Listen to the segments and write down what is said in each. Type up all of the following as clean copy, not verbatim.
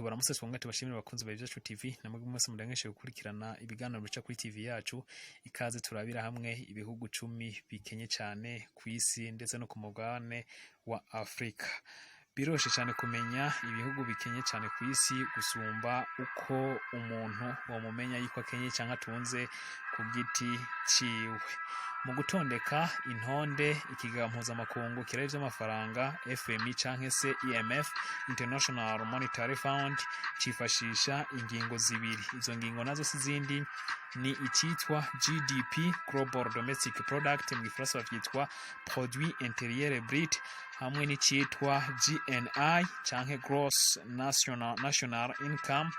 tubaramutse twongera tubashimira abakunzi ba W'2023 TV namwe mwese mudangeshe gukurikirana ibiganiro bica kuri TV yacu. Ikaze turabira hamwe ibihugu 10 bikenye cyane kw'isi ndetse no ku mugabane wa Afrika. Biroshe cyane kumenya ibihugu bikenye cyane kw'isi gusumba uko umuntu wamumenya yiko akenye cyangwa atunze ku giti ciwe. Mu gutondeka intonde ikiga mpuzamakungu kirari vy'amafaranga FMI canke se IMF International Monetary Fund cifashisha ingingo zibiri. Izo ngingo nazo sizindi ni icitwa GDP Global Domestic Product mu Gifaransa bavyitwa Produit Intérieur Brut hamwe n'icitwa GNI canke Gross National Income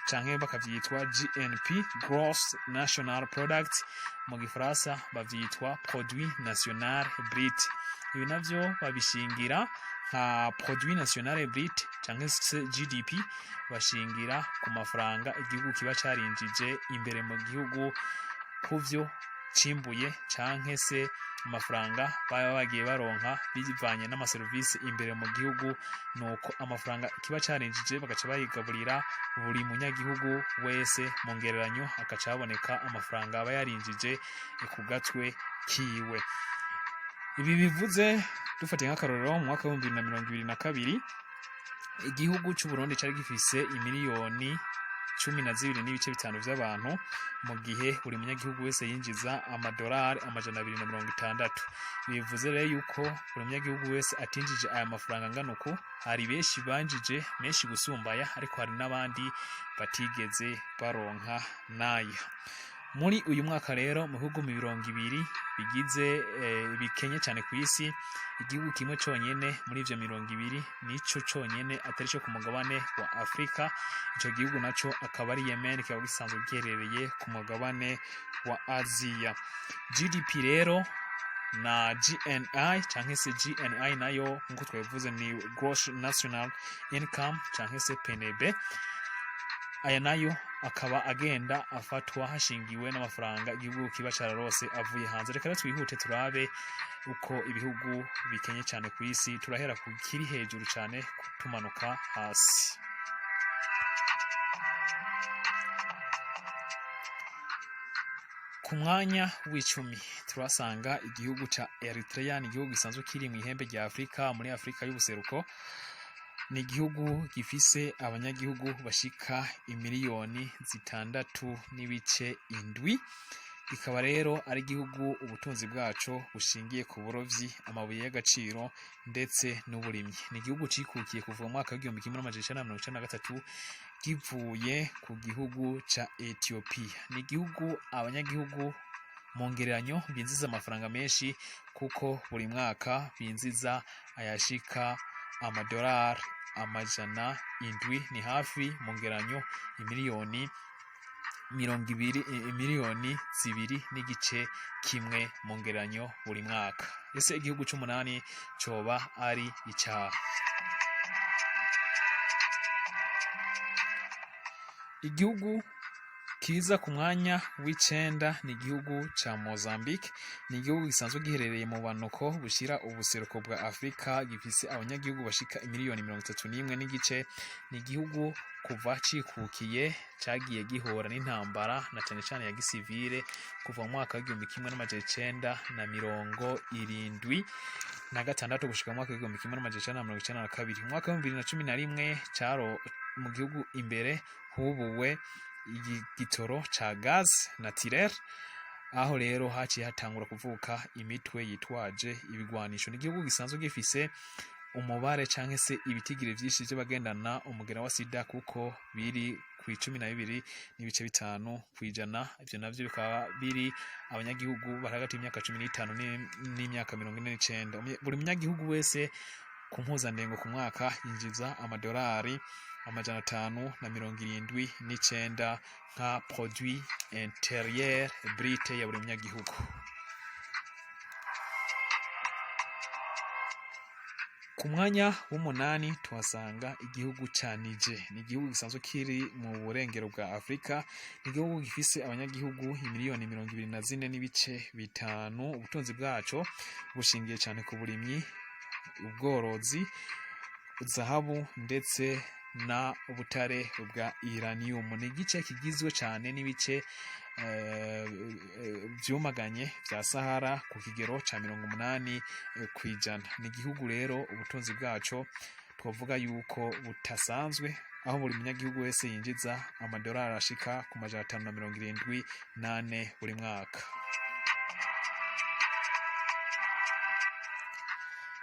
canke bakavyitwa GNP Gross National Product mu Gifaransa bavyitwa Produit National Brut. Ibi navyo babishingira nka Produit National Brut canke se GDP bashingira ku mafaranga igihugu kiba carinjije imbere mu gihugu kuvyo cimbuye canke se amafaranga baba bagiye baronka bivanye n'amaserivisi imbere mu gihugu, nuko amafaranga kiba carinjije bagaca bayigaburira buri munyagihugu wese mu ngereranyo akaca haboneka amafaranga aba yarinjije ku gatwe kiwe. Ibi bivuze dufatiye nk'akarorero mu mwaka wa 2022 igihugu cy'u Burundi cyari gifise imiliyoni 12 n'ibice bitanu by'abantu mu gihe buri munyagihugu wese yinjiza amadolari amajana 260. Bivuze rero yuko buri munyagihugu wese atinjije aya mafaranga angana uko, hari benshi banjije menshi gusumbaya ariko hari n'abandi batigeze baronka naya. Muri uyu mwaka rero mu bihugu 200 bigize bikenye cyane ku isi, igihugu kimwe cyonyene muri ivyo 200 nico cyonyene atari cyo ku mugabane wa Afrika. Ico gihugu naco akaba ari Yemen, kikaba gisanzwe giherereye ku mugabane wa Aziya. GDP rero na GNI canke se GNI nayo nkuko twavuze ni Gross National Income canke se PNB. Aya nayo akaba agenda afatwa hashingiwe n'amafaranga igihugu kiba cararose avuye hanze. Reka twihute turabe uko ibihugu bikenye cyane ku isi, turahera ku kiri hejuru cyane kutumanuka hasi. Ku mwanya w'icumi turasanga igihugu ca Eritrea, ni igihugu gisanzwe kiri mu ihembe rya Afrika muri Afrika y'ubuseruko. Ni igihugu gifise abanyagihugu bashika imiliyoni 6 n'ibice 7. Ikaba rero ari igihugu ubutunzi bwaco bushingiye ku burovyi, amabuye y'agaciro ndetse n'uburimyi. Ni igihugu cikukiye kuva mu mwaka wa 1993 givuye ku gihugu ca Ethiopia. Ni igihugu abanyagihugu mu ngereranyo binziza amafaranga menshi kuko buri mwaka binziza ayashika amadolari amajana 7, ni hafi mu ngereranyo imiliyoni 2 n'igice kimwe mu ngereranyo buri mwaka. Ese igihugu c'8 coba ari icyaha? Igihugu kiza ku mwanya w'icenda ni igihugu ca Mozambique. Ni igihugu gisanzwe giherereye mu banuko bushira ubuseruko bwa Afrika, gifise abanyagihugu bashika imiliyoni 31 n'igice. Ni igihugu kuva cikukiye cagiye gihora n'intambara na cyane cyane ya gisivile kuva mu mwaka wa 1976 gushika mu mwaka wa 1992. Mu mwaka wa 2011 caro mu gihugu imbere hubuwe igitoro ca gaz naturel, aho rero haciye hatangura kuvuka imitwe yitwaje ibigwanisho. Ni igihugu gisanzwe gifise umubare canke se ibitigire vyinshi byo bagendana umugera wa sida kuko biri ku 12.5%. Ivyo navyo bikaba biri abanyagihugu baragati imyaka 15 n'imyaka 49. Buri munyagihugu wese ku mpuzandengo ku mwaka yinjiza amadolari amajana 579 nka Produit Intérieur Brut ya buri munyagihugu. Ku mwanya w'umunani tuhasanga igihugu ca Niger. Ni igihugu gisanzwe kiri mu burengero bwa Afrika. Ni igihugu gifise abanyagihugu imiliyoni 24 n'ibice 5. Ubutunzi bwaco bushingiye cyane ku burimyi, ubworozi, zahabu ndetse na ubutare bwa uranium. Ni igice kigizwe cyane n'ibice vyumaganye vya Sahara ku kigero ca 80%. Ni igihugu rero ubutunzi bwaco twavuga yuko butasanzwe, aho buri munyagihugu wese yinjiza amadolari ashika ku majana 578 buri mwaka.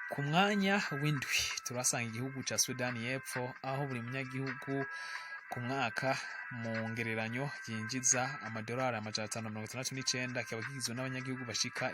Ku mwanya w'indwi turasanga igihugu ca Sudani y'Epfo, aho buri munyagihugu ku mwaka mu ngereranyo yinjiza amadolari amajana 569, kikaba kigizwe n'abanyagihugu bashika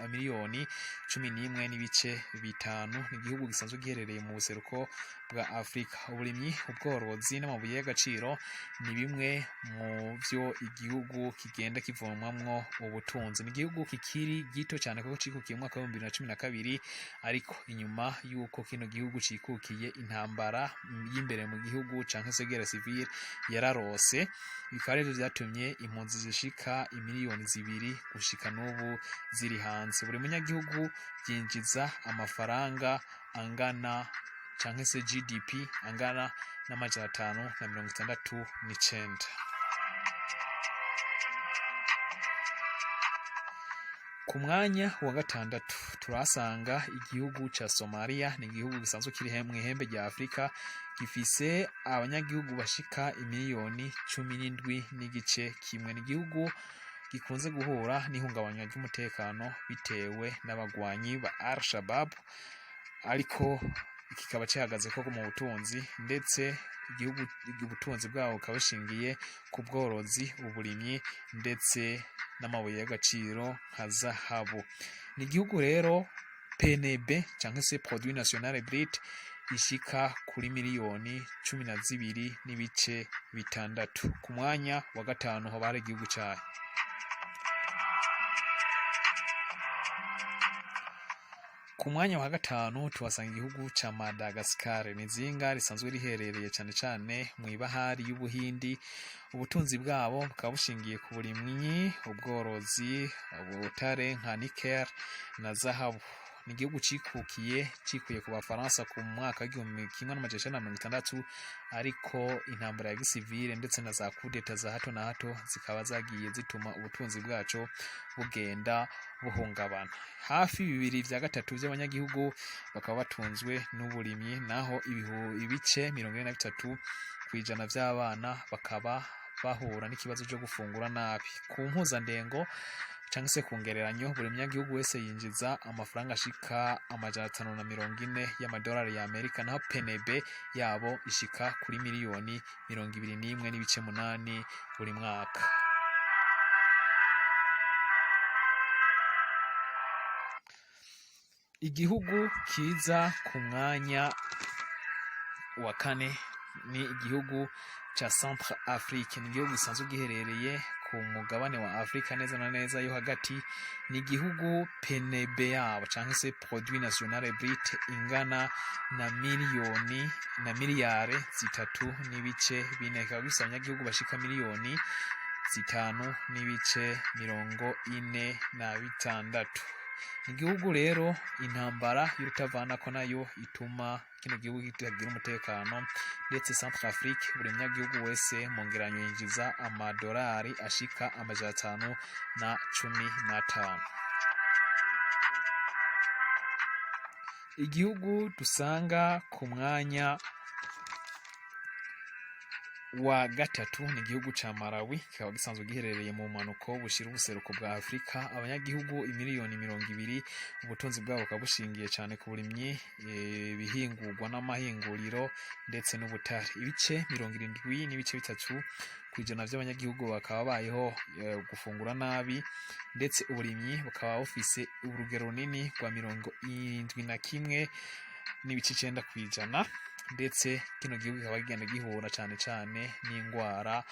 miliyoni 11.5. ni igihugu gisanzwe giherereye mu buseruko bwa Afrika. Uburimyi, ubworozi n'amabuye y'agaciro ni bimwe mu vyo igihugu kigenda kivomamwo ubutunzi. Ni igihugu kikiri gito cyane kuko cikukiye mu mwaka wa 2012, ariko inyuma yuko kino gihugu cikukiye intambara y'imbere mu gihugu canke se guerre civile yararose, bikaba rero vyatumye impunzi zishika imiliyoni 2 gushika n'ubu ziri hanze. Buri munyagihugu yinjiza amafaranga angana canke se GDP angana n'amajana 569. Ku mwanya wa gatandatu turasanga igihugu ca Somalia. Ni igihugu gisanzwe kiri mw'ihembe rya Afrika, gifise abanyagihugu bashika imiliyoni 17.1. ni igihugu gikunze guhura n'ihungabanya ry'umutekano bitewe n'abagwanyi ba Al-Shabaab, ariko kikaba cihagaze koko mu butunzi, ndetse igihugu ubutunzi bwabo bukaba bushingiye ku bworozi, uburimyi ndetse n'amabuye y'agaciro nka zahabu. Ni igihugu rero PNB canke se produit national brut ishika kuri miliyoni 12.6. Ku mwanya wa gatanu ho bare igihugu cyayo. Ku mwanya wa gatanu tuhasanga igihugu ca Madagascar. Ni izinga risanzwe riherereye cyane cyane mu ibahari y'Ubuhindi. Ubutunzi bwabo bukaba bushingiye ku burimyi, ubworozi, ubutare nka nickel na zahabu. Ni igihugu cikuye ku Bafaransa ku mwaka wa 1960, ariko intambara ya gisivile ndetse na za kudeta za hato na hato zikaba zagiye zituma ubutunzi bwaco bugenda buhungabana. Hafi 2/3 by'abanyagihugu bakaba batunzwe n'uburimyi, naho ibice 43% by'abana bakaba bahura n'ikibazo cyo gufungura nabi. Ku mpuzandengo cyangwa se ku ngereranyo, buri munyagihugu wese yinjiza amafaranga ashika amajana 540 y'amadolari ya Amerika, naho PNB yabo ishika kuri miliyoni 21.8 buri mwaka. Igihugu kiza ku mwanya wa kane ni igihugu ca Centre Afrique. Ni igihugu gisanzwe giherereye ku mugabane wa Afrika neza na neza yo hagati. Ni igihugu PNB yabo canke se produit national brut ingana na miliyoni na miliyari 3.4. Ikaba bisa abanyagihugu bashika miliyoni 5.46. Ni igihugu rero intambara y'urutavanako nayo ituma kino gihugu kitagira umutekano, ndetse Centre Afrique buri munyagihugu wese mu ngeranyo yinjiza amadolari ashika amajana 515. Igihugu dusanga ku mwanya wa gatatu ni igihugu ca Malawi, kikaba gisanzwe giherereye mu manuko bushira ubuseruko bwa Afrika. Abanyagihugu imiliyoni 20. Ubutunzi bwabo bukaba bushingiye cyane ku burimyi, bihingurwa n'amahinguriro ndetse n'ubutare. Ibice 70.3% by'abanyagihugu bakaba bayeho gufungura nabi, ndetse uburimyi bukaba bufise urugero runini rwa 71.9%. Ndetse kino gihugu kikaba kigenda gihura cyane cyane n'ingwara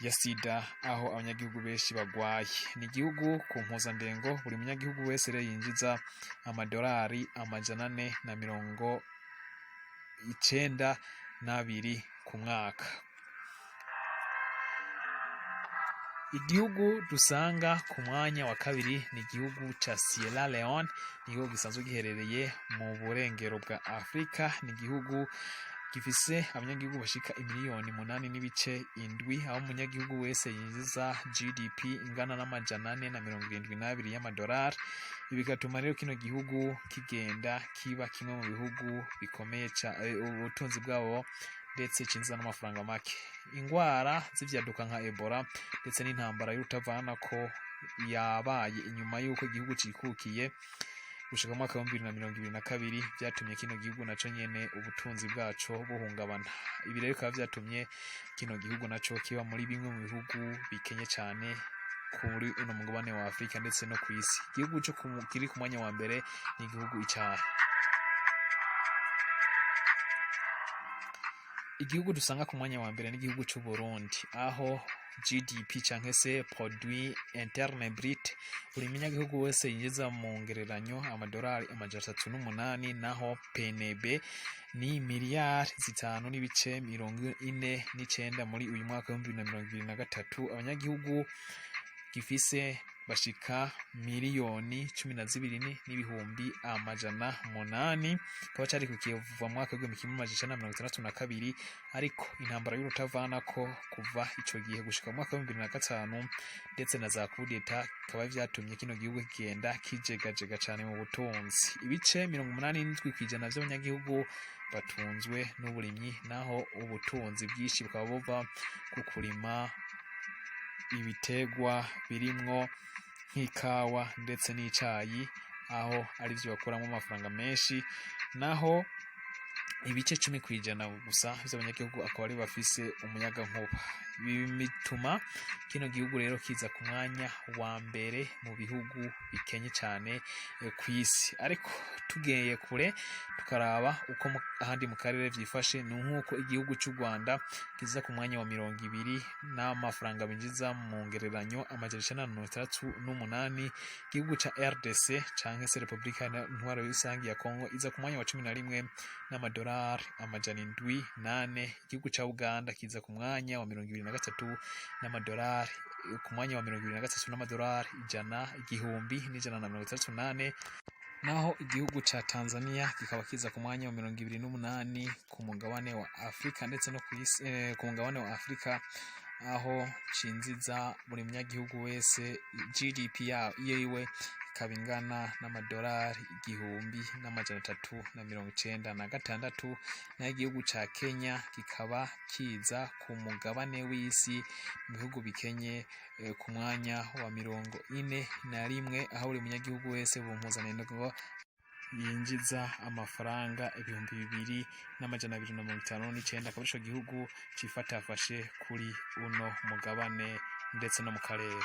ya sida, aho abanyagihugu benshi bagwaye. Ni igihugu ku mpuzandengo buri munyagihugu wese rero yinjiza amadolari amajana 492 ku mwaka. Igihugu dusanga ku mwanya wa kabiri ni igihugu ca Sierra Leone. Ni igihugu gisanzwe giherereye mu burengero bwa Afrika. Ni igihugu gifise abanyagihugu bashika imiliyoni 8.7, aho umunyagihugu wese yinjiza GDP ingana n'amajana 472 y'amadolari. Ibi bigatuma rero kino gihugu kigenda kiba kimwe mu bihugu bikomeye ubutunzi bwabo ndetse cinjiza n'amafaranga make. Ingwara z'ivyaduka nka Ebola ndetse n'intambara y'urutavana ko yabaye inyuma y'uko igihugu cikukiye gushika mu mwaka wa 2022 byatumye kino gihugu naco nyene ubutunzi bwaco buhungabana. Ibi rero bikaba byatumye kino gihugu naco kiba muri bimwe mu bihugu bikenye cyane kuri uno mugabane wa Afrika ndetse no kw'isi. Igihugu cyo kiri ku mwanya wa mbere ni igihugu icaha. Igihugu dusanga ku mwanya wa mbere n'igihugu cy'u Burundi, aho GDP canke se produit interne brut buri munyagihugu wese yinjiza mu ngereranyo amadolari 308, naho PNB ni miliyari 5.49 muri uyu mwaka wa 2023. Abanyagihugu gifise bashika miliyoni 12,800, kaba cari kukiva mu mwaka wa 1962, ariko intambara y'urutavana ko kuva ico gihe gushika mu mwaka wa 2005 ndetse na za kudeta kaba vyatumye kino gihugu kigenda kijegajega cane mu butunzi. Ibice 87% by'abanyagihugu batunzwe n'uburimyi, naho ubutunzi bwinshi bukaba buva ku kurima ibitegwa birimwo nk'ikawa ndetse n'icayi, aho ari byo bakuramo amafaranga menshi, naho ibice 10% gusa by'abanyagihugu akaba ari bafise umuyaga nkuba. Ibi bituma kino gihugu rero kiza ku mwanya wa mbere mu bihugu bikenye cyane kw'isi. Ariko tugeye kure tukaraba uko ahandi mu karere vyifashe, ni nkuko igihugu cy'u Rwanda kiza ku mwanya wa 20 n'amafaranga binjiza mu ngereranyo 168. Igihugu ca RDC canke se Republika Ntwaro Rusangi ya Kongo iza ku mwanya wa 11 n'amadolari 708. Igihugu ca Uganda kiza ku mwanya wa 23 n'amadolari, ku mwanya wa 23 n'amadolari 1,138. Naho igihugu ca Tanzania kikaba kiza ku mwanya wa 28 ku mugabane wa Afrika ndetse no kw'isi, ku mugabane wa Afrika, aho cinziza buri munyagihugu wese GDP yiwe ikaba ingana n'amadolari 1,396. Naho igihugu ca Kenya kikaba kiza ku mugabane w'isi mu bihugu bikenye ku mwanya wa 41, aho buri munyagihugu wese bumpuzanengo yinjiza amafaranga 2,259. Akaba ico gihugu cifatafashe kuri uno mugabane ndetse no mu karere.